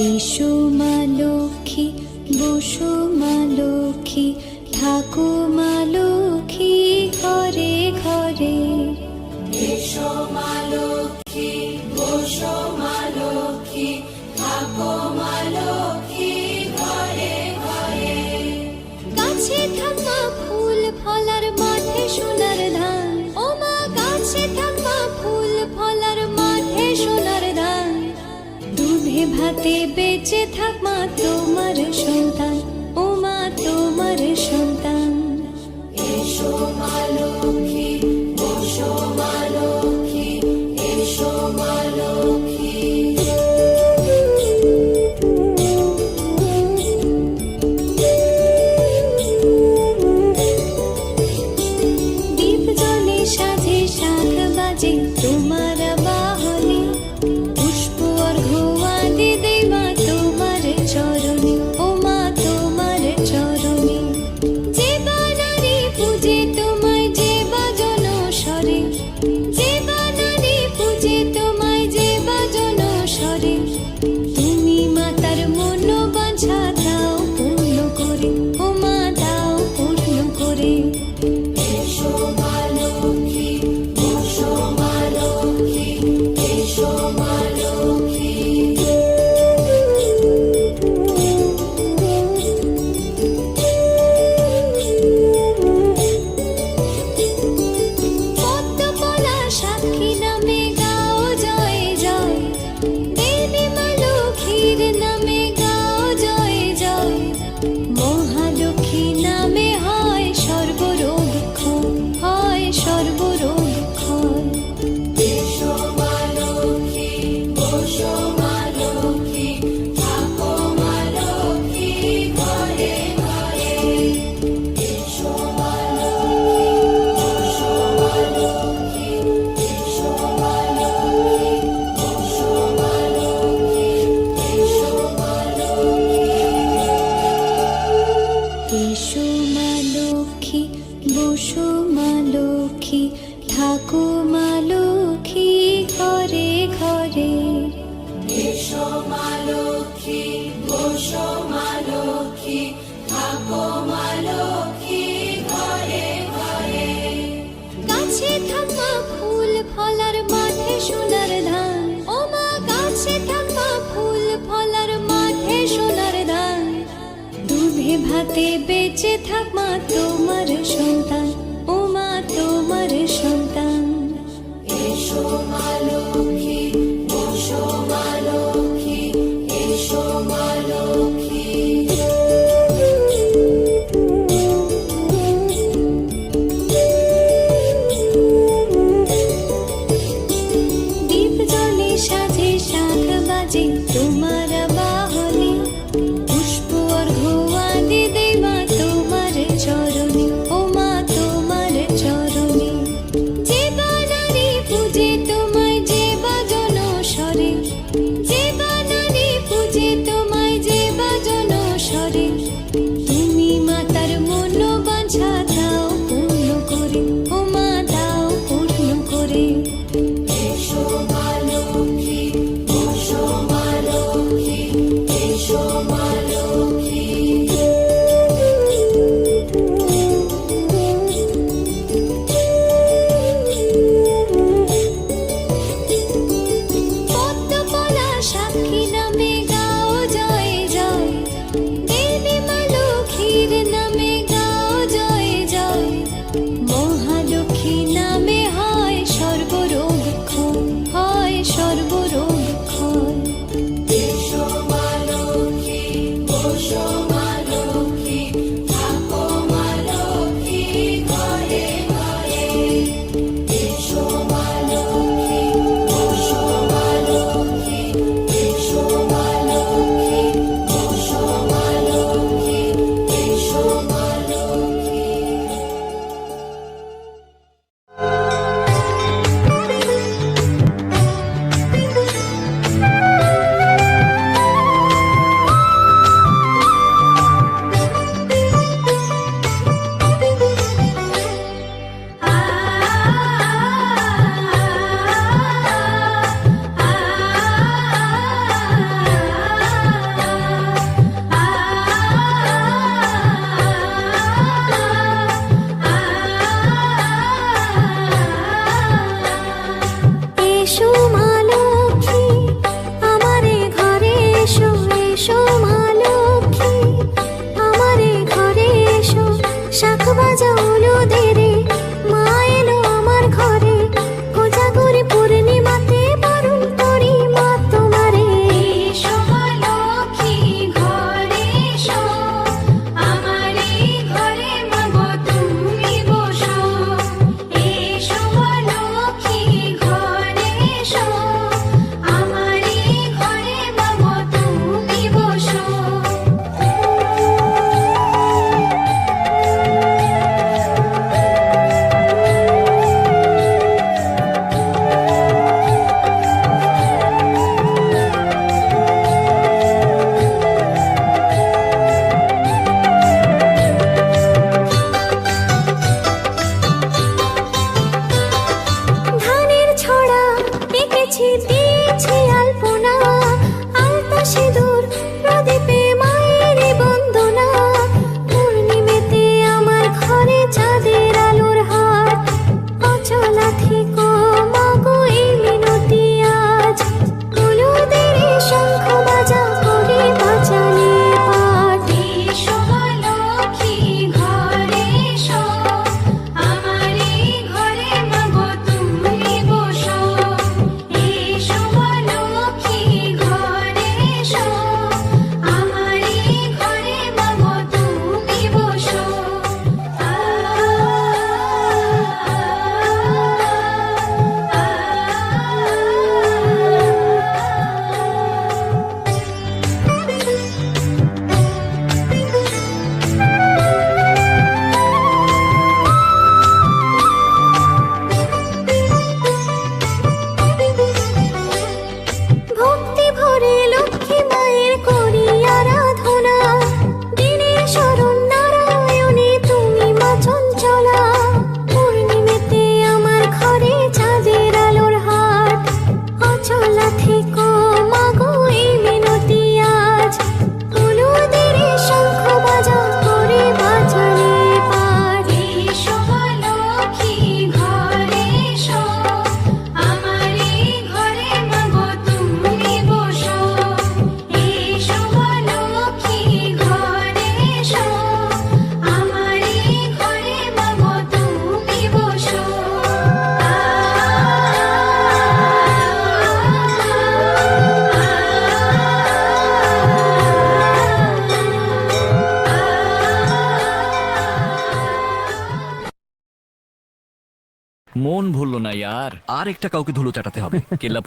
এসো মা লক্ষ্মী, বসো মা লক্ষ্মী, থাকো মা লক্ষ্মী ঘরে ঘরে। এসো মা লক্ষ্মী, বসো মা লক্ষ্মী, থাকো মা লক্ষ্মী ঘরে ঘরে। গাছে থাকা ফুল ফলার মাঠে সোনার ধান, ও মা গাছে থাকা ফুল ফলার মাঠে সোনার ধান। দুধে ভাতে বেঁচে থাক মা তোমার সন্তান, ও মা তোমার সন্তান। এসো মা লক্ষ্মী, বসো মা লক্ষ্মী, এসো মা লক্ষ্মী। দীপ জ্বলে সাজে শাখ বাজে তোমার বাহনে, পুষ্প অর্ঘ্য আদি দেই মা তোমার চরণে, ও মা তোমার চরণে। যে বানারি পূজে তোমায় যে বাজন স্বরে, যে বানারি পূজে তোমায় যে বাজন স্বরে। তুমি মাতার মনোবাঞ্ছা দাও পূর্ণ করে, ও মা দাও পূর্ণ করে। এসো মা লক্ষ্মী, বসো মা লক্ষ্মী, এসো মা লক্ষ্মী। পদ্মকলা সাক্ষী নামে গাও জয় জয়, দেবী মা লক্ষ্মীর নামে গাও জয় জয়। মহালক্ষ্মী নামে হয় সর্বরোগ ক্ষয়, হয় সর্বরোগ ক্ষয়। এসো মা লক্ষ্মী, বসো মা লক্ষ্মী, থাকো মা লক্ষ্মী ঘরে ঘরে। এসো মা লক্ষ্মী, বসো মা লক্ষ্মী, এসো মা লক্ষ্মী, বসো মা লক্ষ্মী, এসো মা লক্ষ্মী। এসো মা লক্ষ্মী, বসো মা লক্ষ্মী, থাকো মা লক্ষ্মী ঘরে ঘরে। এসো মা লক্ষ্মী, বসো মা লক্ষ্মী, থাকো মা লক্ষ্মী ঘরে ঘরে। গাছে থাকা ফুল ফলার মাঠে সোনার ধান, ও মা গাছে থাকা ফুল ফলার মাঠে সোনার ধান। দুধে ভাতে বেঁচে থাক মা তোমার সন্তান, ও মা তোমার সন্তান। এসো মা লক্ষ্মী, বসো মা লক্ষ্মী, এসো মা লক্ষ্মী। দীপ জ্বলে সাজে শাখ বাজে তোমার বাহনে, পুষ্প অর্ঘ্য আদি দেই মা তোমার চরণে, ও মা তোমার চরণে। যে বানারি পূজে তোমায় যে বাজন দিয়েছি আলপনা, আলতা সিঁদুর প্রদীপে মায়ের বন্দনা। পূর্ণিমেতে আমার ঘরে চাঁদের আলোর হাট, অচলা থেকো মাগো এই মিনতি আজ। হলুদের শঙ্খ বাজা করে বাজালে পাঠ। এসো মা লক্ষ্মী ঘরে এসো, আমার এই ঘরে মাগো তুমি বসো। এসো মা লক্ষ্মী ঘরে এসো, আমার এই ঘরে মাগো তুমি বসো। ভক্তি ভরে লক্ষ্মী মায়ের করি আরাধনা, দিনের শরণ নারায়ণে তুমি মা চঞ্চলা। পূর্ণিমেতে আমার ঘরে চাঁদের আলোর হাট, অচলা থেকো মাগো এই মিনতি আজ। হলুদের শঙ্খ বাজা করে বাজালে পাঠ। এসো মা লক্ষ্মী ঘরে এসো, আমার এই ঘরে মাগো তুমি বসো। এসো মা লক্ষ্মী ঘরে এসো, আমার এই ঘরে মাগো তুমি বসো। মন ভুললো না ইয়ার, আর একটা কাউকে ধুলো চাটাতে হবে। কেল্লাপুর